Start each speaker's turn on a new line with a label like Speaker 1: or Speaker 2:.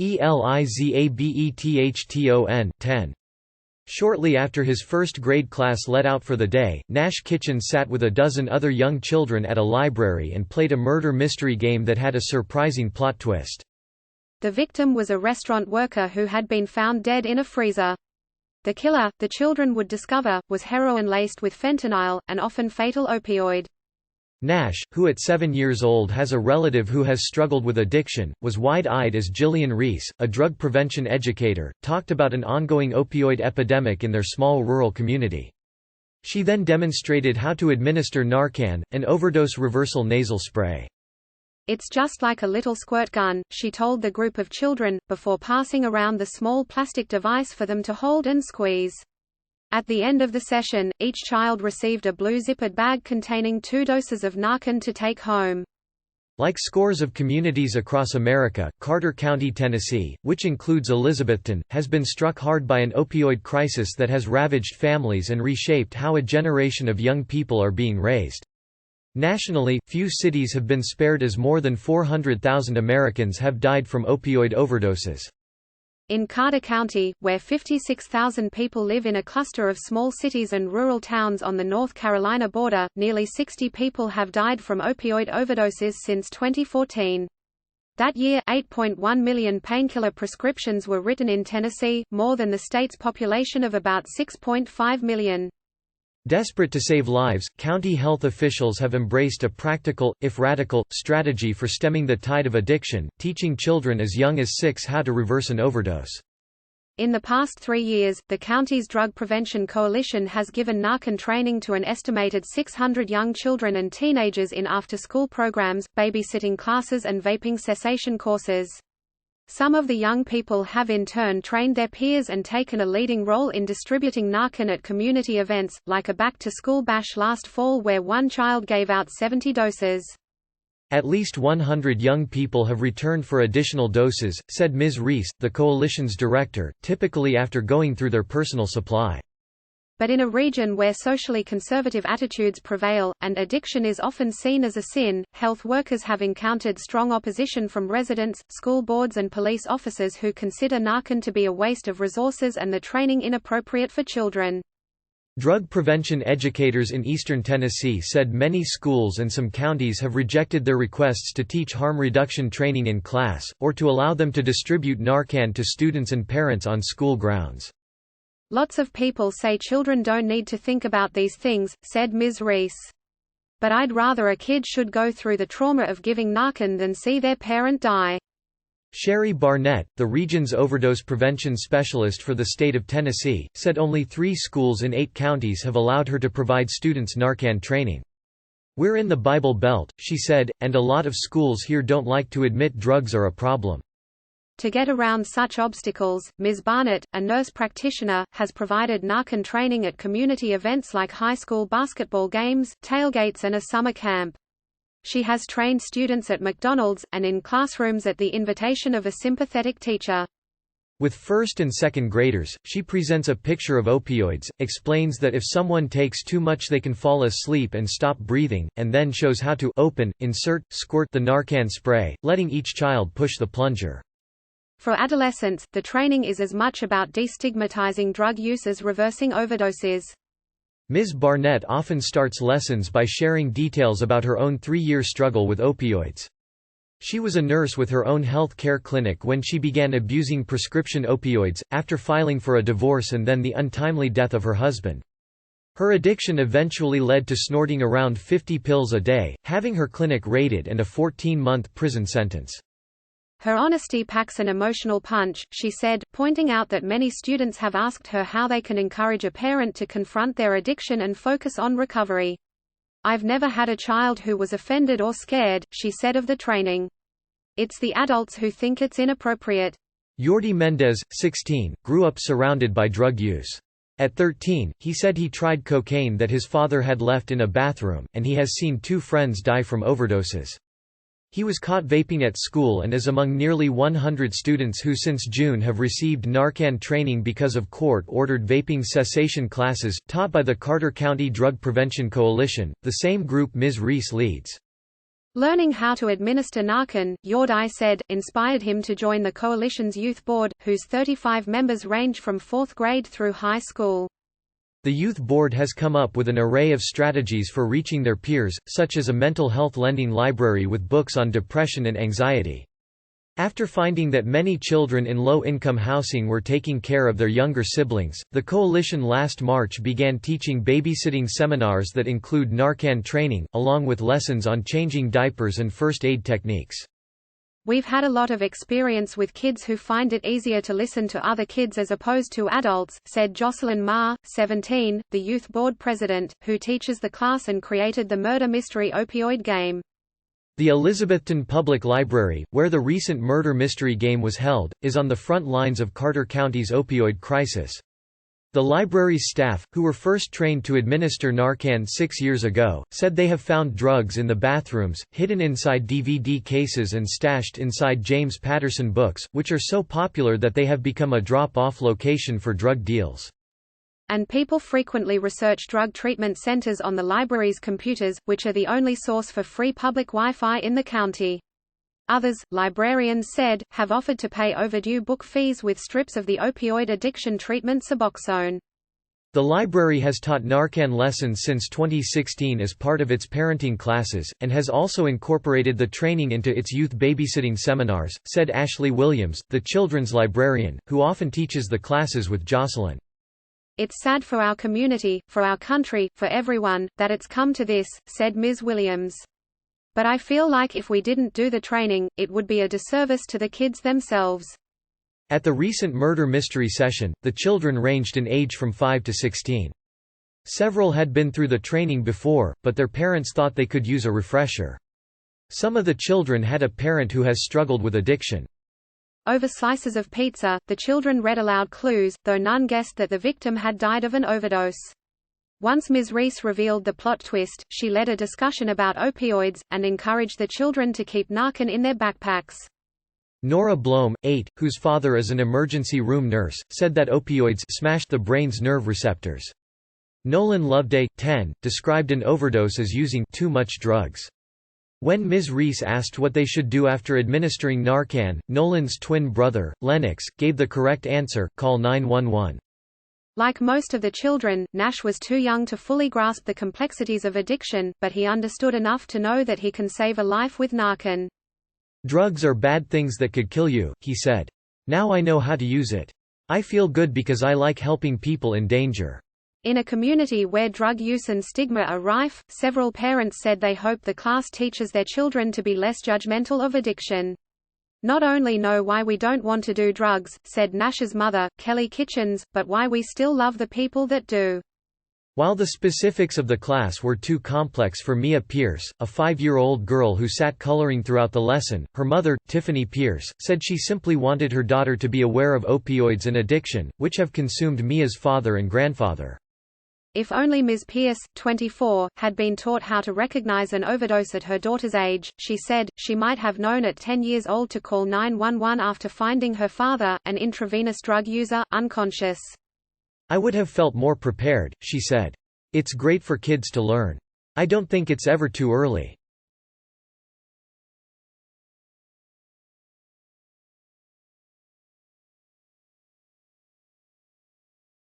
Speaker 1: ELIZABETHTON, Tenn. Shortly after his first grade class let out for the day, Nash Kitchens sat with a dozen other young children at a library and played a murder mystery game that had a surprising plot twist.
Speaker 2: The victim was a restaurant worker who had been found dead in a freezer. The killer, the children would discover, was heroin laced with fentanyl, an often fatal opioid.
Speaker 1: Nash, who at 7 years old has a relative who has struggled with addiction, was wide-eyed as Jillian Reese, a drug prevention educator, talked about an ongoing opioid epidemic in their small rural community. She then demonstrated how to administer Narcan, an overdose reversal nasal spray.
Speaker 2: "It's just like a little squirt gun," she told the group of children, before passing around the small plastic device for them to hold and squeeze. At the end of the session, each child received a blue zippered bag containing 2 doses of Narcan to take home.
Speaker 1: Like scores of communities across America, Carter County, Tennessee, which includes Elizabethton, has been struck hard by an opioid crisis that has ravaged families and reshaped how a generation of young people are being raised. Nationally, few cities have been spared as more than 400,000 Americans have died from opioid overdoses.
Speaker 2: In Carter County, where 56,000 people live in a cluster of small cities and rural towns on the North Carolina border, nearly 60 people have died from opioid overdoses since 2014. That year, 8.1 million painkiller prescriptions were written in Tennessee, more than the state's population of about 6.5 million.
Speaker 1: Desperate to save lives, county health officials have embraced a practical, if radical, strategy for stemming the tide of addiction, teaching children as young as 6 how to reverse an overdose.
Speaker 2: In the past 3 years, the county's Drug Prevention Coalition has given Narcan training to an estimated 600 young children and teenagers in after-school programs, babysitting classes and vaping cessation courses. Some of the young people have in turn trained their peers and taken a leading role in distributing Narcan at community events, like a back-to-school bash last fall where one child gave out 70 doses.
Speaker 1: At least 100 young people have returned for additional doses, said Ms. Reese, the coalition's director, typically after going through their personal supply. But
Speaker 2: in a region where socially conservative attitudes prevail, and addiction is often seen as a sin, health workers have encountered strong opposition from residents, school boards and police officers who consider Narcan to be a waste of resources and the training inappropriate for children.
Speaker 1: Drug prevention educators in eastern Tennessee said many schools and some counties have rejected their requests to teach harm reduction training in class, or to allow them to distribute Narcan to students and parents on school grounds.
Speaker 2: "Lots of people say children don't need to think about these things," said Ms. Reese. "But I'd rather a kid should go through the trauma of giving Narcan than see their parent die."
Speaker 1: Sherry Barnett, the region's overdose prevention specialist for the state of Tennessee, said only 3 schools in 8 counties have allowed her to provide students Narcan training. "We're in the Bible Belt," she said, "and a lot of schools here don't like to admit drugs are a problem." To get around such obstacles, Ms. Barnett, a nurse practitioner, has provided Narcan training at community events like high school basketball games, tailgates and a summer camp. She has trained students at McDonald's, and in classrooms at the invitation of a sympathetic teacher. With first and second graders, she presents a picture of opioids, explains that if someone takes too much they can fall asleep and stop breathing, and then shows how to open, insert, squirt the Narcan spray, letting each child push the plunger. For adolescents, the training is as much about destigmatizing drug use as reversing overdoses. Ms. Barnett often starts lessons by sharing details about her own 3-year struggle with opioids. She was a nurse with her own health care clinic when she began abusing prescription opioids, after filing for a divorce and then the untimely death of her husband. Her addiction eventually led to snorting around 50 pills a day, having her clinic raided and a 14-month prison sentence. Her honesty packs an emotional punch, she said, pointing out that many students have asked her how they can encourage a parent to confront their addiction and focus on recovery. "I've never had a child who was offended or scared," she said of the training. "It's the adults who think it's inappropriate." Yordi Mendez, 16, grew up surrounded by drug use. At 13, he said he tried cocaine that his father had left in a bathroom, and he has seen 2 friends die from overdoses. He was caught vaping at school and is among nearly 100 students who since June have received Narcan training because of court-ordered vaping cessation classes, taught by the Carter County Drug Prevention Coalition, the same group Ms. Reese leads.
Speaker 2: Learning how to administer Narcan, Yordai said, inspired him to join the coalition's youth board, whose 35 members range from 4th grade through high school.
Speaker 1: The youth board has come up with an array of strategies for reaching their peers, such as a mental health lending library with books on depression and anxiety. After finding that many children in low-income housing were taking care of their younger siblings, the coalition last March began teaching babysitting seminars that include Narcan training, along with lessons on changing diapers and first aid techniques.
Speaker 2: We've had a lot of experience with kids who find it easier to listen to other kids as opposed to adults, said Jocelyn Ma, 17, the youth board president, who teaches the class and created the murder mystery opioid game.
Speaker 1: The Elizabethton Public Library, where the recent murder mystery game was held, is on the front lines of Carter County's opioid crisis. The library's staff, who were first trained to administer Narcan 6 years ago, said they have found drugs in the bathrooms, hidden inside DVD cases and stashed inside James Patterson books, which are so popular that they have become a drop-off location for drug deals.
Speaker 2: And people frequently research drug treatment centers on the library's computers, which are the only source for free public Wi-Fi in the county. Others, librarians said, have offered to pay overdue book fees with strips of the opioid addiction treatment Suboxone.
Speaker 1: The library has taught Narcan lessons since 2016 as part of its parenting classes, and has also incorporated the training into its youth babysitting seminars, said Ashley Williams, the children's librarian, who often teaches the classes with Jocelyn.
Speaker 2: It's sad for our community, for our country, for everyone, that it's come to this, said Ms. Williams. But I feel like if we didn't do the training, it would be a disservice to the kids themselves.
Speaker 1: At the recent murder mystery session, the children ranged in age from 5 to 16. Several had been through the training before, but their parents thought they could use a refresher. Some of the children had a parent who has struggled with addiction.
Speaker 2: Over slices of pizza, the children read aloud clues, though none guessed that the victim had died of an overdose. Once Ms. Reese revealed the plot twist, she led a discussion about opioids, and encouraged the children to keep Narcan in their backpacks.
Speaker 1: Nora Blome, 8, whose father is an emergency room nurse, said that opioids smashed the brain's nerve receptors. Nolan Loveday, 10, described an overdose as using too much drugs. When Ms. Reese asked what they should do after administering Narcan, Nolan's twin brother, Lennox, gave the correct answer: call 911. Like
Speaker 2: most of the children, Nash was too young to fully grasp the complexities of addiction, but he understood enough to know that he can save a life with Narcan.
Speaker 1: Drugs are bad things that could kill you, he said. Now I know how to use it. I feel good because I like helping people in danger. In a community where drug use and stigma are rife, several parents said they hope the class teaches their children to be less judgmental of addiction. Not only know why we don't want to do drugs, said Nash's mother, Kelly Kitchens, but why we still love the people that do. While the specifics of the class were too complex for Mia Pierce, a 5-year-old girl who sat coloring throughout the lesson, her mother, Tiffany Pierce, said she simply wanted her daughter to be aware of opioids and addiction, which have consumed Mia's father and grandfather. If only Ms. Pierce, 24, had been taught how to recognize an overdose at her daughter's age, she said, she might have known at 10 years old to call 911 after finding her father, an intravenous drug user, unconscious. I would have felt more prepared, she said. It's great for kids to learn. I don't think it's ever too early.